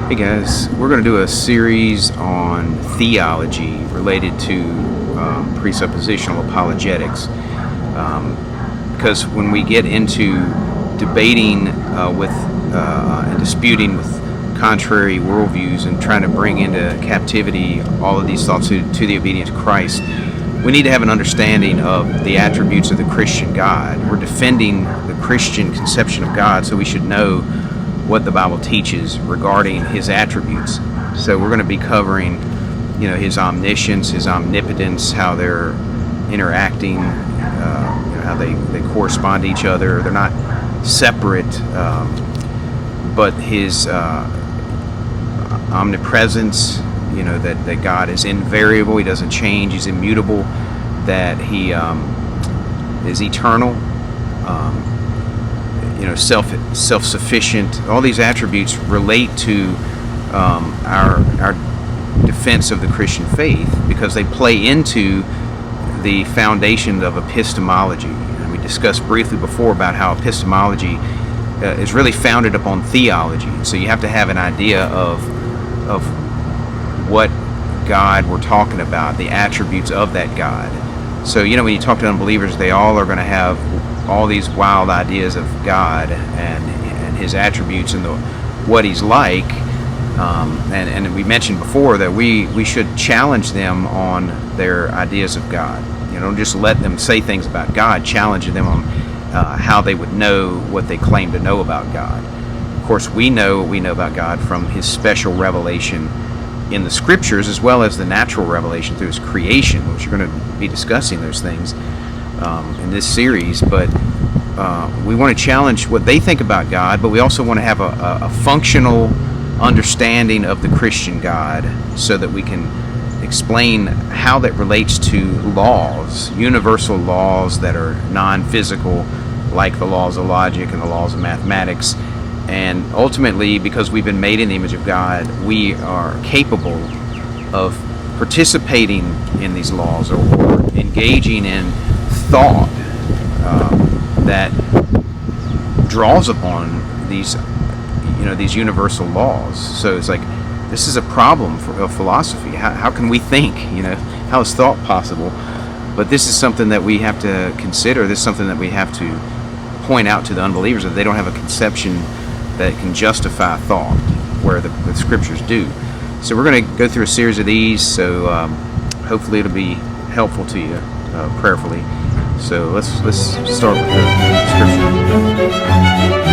Hey guys, we're going to do a series on theology related to presuppositional apologetics, because when we get into debating with and disputing with contrary worldviews and trying to bring into captivity all of these thoughts to the obedience of Christ, we need to have an understanding of the attributes of the Christian God. We're defending the Christian conception of God, so we should know what the Bible teaches regarding His attributes. So we're going to be covering, His omniscience, His omnipotence, how they're interacting, how they correspond to each other. They're not separate, but His omnipresence, that God is invariable, He doesn't change, He's immutable, that He is eternal, self-sufficient. All these attributes relate to our defense of the Christian faith, because they play into the foundation of epistemology. And we discussed briefly before about how epistemology is really founded upon theology. So you have to have an idea of what God we're talking about, the attributes of that God. So when you talk to unbelievers, they all are going to have all these wild ideas of God and His attributes and what He's like, and we mentioned before that we should challenge them on their ideas of God. Don't just let them say things about God. Challenge them on how they would know what they claim to know about God. Of course, we know what we know about God from His special revelation in the Scriptures, as well as the natural revelation through His creation, which we're going to be discussing those things in this series. But we want to challenge what they think about God, but we also want to have a functional understanding of the Christian God, so that we can explain how that relates to laws, universal laws that are non-physical, like the laws of logic and the laws of mathematics. And ultimately, because we've been made in the image of God, we are capable of participating in these laws, or engaging in thought that draws upon these universal laws. So it's like, this is a problem of philosophy. How can we think? How is thought possible? But this is something that we have to consider. This is something that we have to point out to the unbelievers, that they don't have a conception that can justify thought where the Scriptures do. So we're going to go through a series of these, so hopefully it'll be helpful to you prayerfully. So let's start with the Scripture.